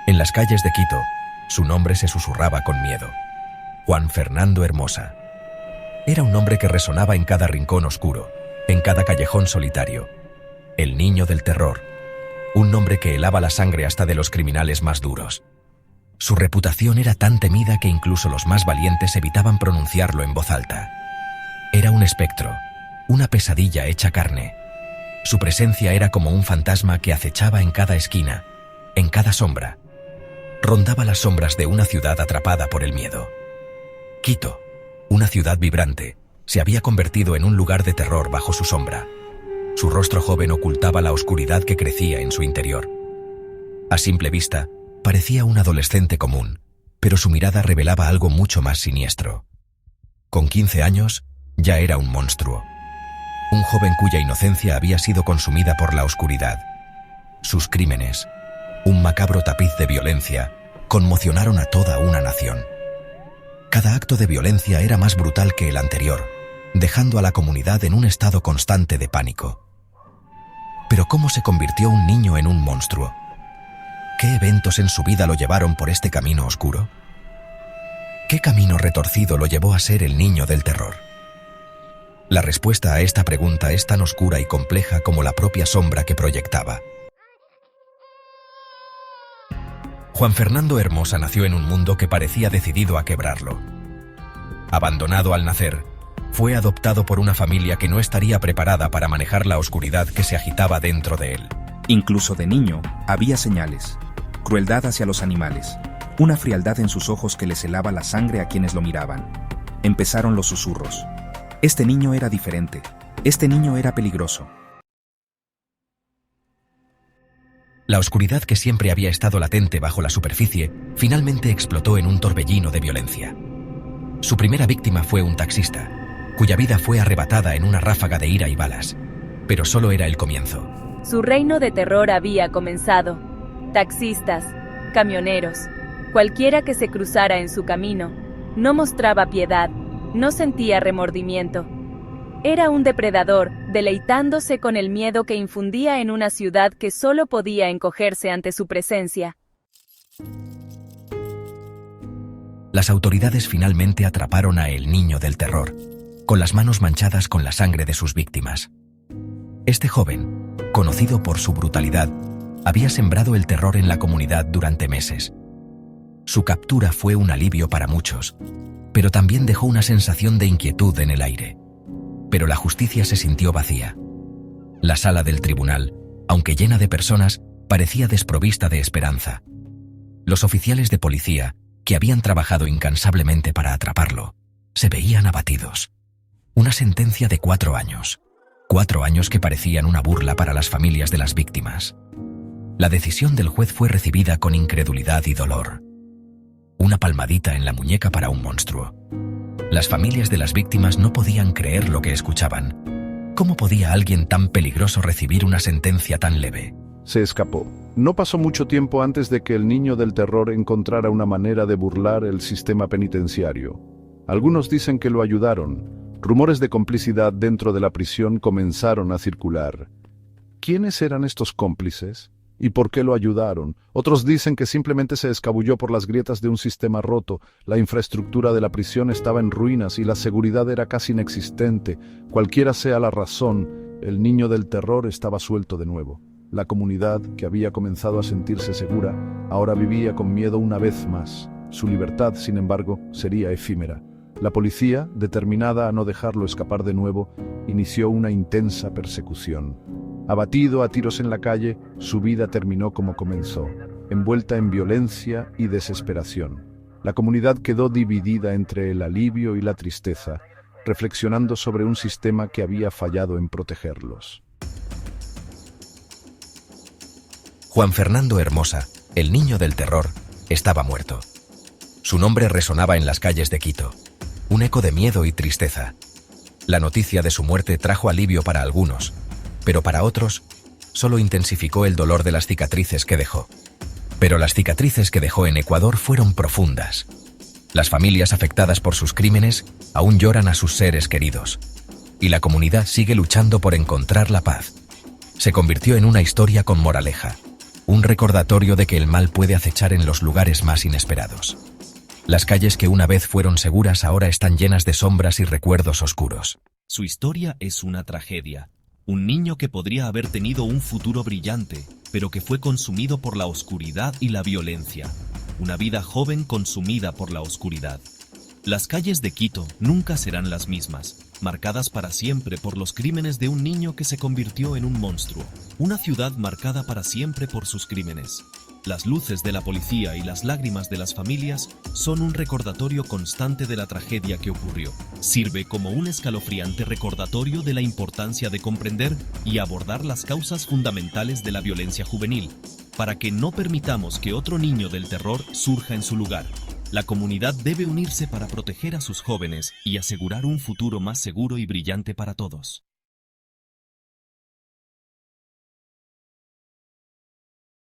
En las calles de Quito, su nombre se susurraba con miedo. Juan Fernando Hermosa. Era un nombre que resonaba en cada rincón oscuro, en cada callejón solitario. El niño del terror. Un nombre que helaba la sangre hasta de los criminales más duros. Su reputación era tan temida que incluso los más valientes evitaban pronunciarlo en voz alta. Era un espectro, una pesadilla hecha carne. Su presencia era como un fantasma que acechaba en cada esquina, en cada sombra. Rondaba las sombras de una ciudad atrapada por el miedo. Quito, una ciudad vibrante, se había convertido en un lugar de terror bajo su sombra. Su rostro joven ocultaba la oscuridad que crecía en su interior. A simple vista, parecía un adolescente común, pero su mirada revelaba algo mucho más siniestro. Con 15 años, ya era un monstruo. Un joven cuya inocencia había sido consumida por la oscuridad. Sus crímenes, un macabro tapiz de violencia, conmocionaron a toda una nación. Cada acto de violencia era más brutal que el anterior, dejando a la comunidad en un estado constante de pánico. Pero ¿cómo se convirtió un niño en un monstruo? ¿Qué eventos en su vida lo llevaron por este camino oscuro? ¿Qué camino retorcido lo llevó a ser el niño del terror? La respuesta a esta pregunta es tan oscura y compleja como la propia sombra que proyectaba. Juan Fernando Hermosa nació en un mundo que parecía decidido a quebrarlo. Abandonado al nacer, fue adoptado por una familia que no estaría preparada para manejar la oscuridad que se agitaba dentro de él. Incluso de niño, había señales. Crueldad hacia los animales. Una frialdad en sus ojos que les helaba la sangre a quienes lo miraban. Empezaron los susurros. Este niño era diferente. Este niño era peligroso. La oscuridad que siempre había estado latente bajo la superficie, finalmente explotó en un torbellino de violencia. Su primera víctima fue un taxista, cuya vida fue arrebatada en una ráfaga de ira y balas. Pero solo era el comienzo. Su reino de terror había comenzado. Taxistas, camioneros, cualquiera que se cruzara en su camino, no mostraba piedad, no sentía remordimiento. Era un depredador, deleitándose con el miedo que infundía en una ciudad que solo podía encogerse ante su presencia. Las autoridades finalmente atraparon a el niño del terror, con las manos manchadas con la sangre de sus víctimas. Este joven, conocido por su brutalidad, había sembrado el terror en la comunidad durante meses. Su captura fue un alivio para muchos, pero también dejó una sensación de inquietud en el aire. Pero la justicia se sintió vacía. La sala del tribunal, aunque llena de personas, parecía desprovista de esperanza. Los oficiales de policía, que habían trabajado incansablemente para atraparlo, se veían abatidos. Una sentencia de 4 años. 4 años que parecían una burla para las familias de las víctimas. La decisión del juez fue recibida con incredulidad y dolor. Una palmadita en la muñeca para un monstruo. Las familias de las víctimas no podían creer lo que escuchaban. ¿Cómo podía alguien tan peligroso recibir una sentencia tan leve? Se escapó. No pasó mucho tiempo antes de que el niño del terror encontrara una manera de burlar el sistema penitenciario. Algunos dicen que lo ayudaron. Rumores de complicidad dentro de la prisión comenzaron a circular. ¿Quiénes eran estos cómplices? ¿Y por qué lo ayudaron? Otros dicen que simplemente se escabulló por las grietas de un sistema roto, la infraestructura de la prisión estaba en ruinas y la seguridad era casi inexistente. Cualquiera sea la razón, el niño del terror estaba suelto de nuevo. La comunidad, que había comenzado a sentirse segura, ahora vivía con miedo una vez más. Su libertad, sin embargo, sería efímera. La policía, determinada a no dejarlo escapar de nuevo, inició una intensa persecución. Abatido a tiros en la calle, su vida terminó como comenzó, envuelta en violencia y desesperación. La comunidad quedó dividida entre el alivio y la tristeza, reflexionando sobre un sistema que había fallado en protegerlos. Juan Fernando Hermosa, el niño del terror, estaba muerto. Su nombre resonaba en las calles de Quito, un eco de miedo y tristeza. La noticia de su muerte trajo alivio para algunos, pero para otros, solo intensificó el dolor de las cicatrices que dejó. Pero las cicatrices que dejó en Ecuador fueron profundas. Las familias afectadas por sus crímenes aún lloran a sus seres queridos, y la comunidad sigue luchando por encontrar la paz. Se convirtió en una historia con moraleja. Un recordatorio de que el mal puede acechar en los lugares más inesperados. Las calles que una vez fueron seguras ahora están llenas de sombras y recuerdos oscuros. Su historia es una tragedia. Un niño que podría haber tenido un futuro brillante, pero que fue consumido por la oscuridad y la violencia. Una vida joven consumida por la oscuridad. Las calles de Quito nunca serán las mismas, marcadas para siempre por los crímenes de un niño que se convirtió en un monstruo. Una ciudad marcada para siempre por sus crímenes. Las luces de la policía y las lágrimas de las familias son un recordatorio constante de la tragedia que ocurrió. Sirve como un escalofriante recordatorio de la importancia de comprender y abordar las causas fundamentales de la violencia juvenil, para que no permitamos que otro niño del terror surja en su lugar. La comunidad debe unirse para proteger a sus jóvenes y asegurar un futuro más seguro y brillante para todos.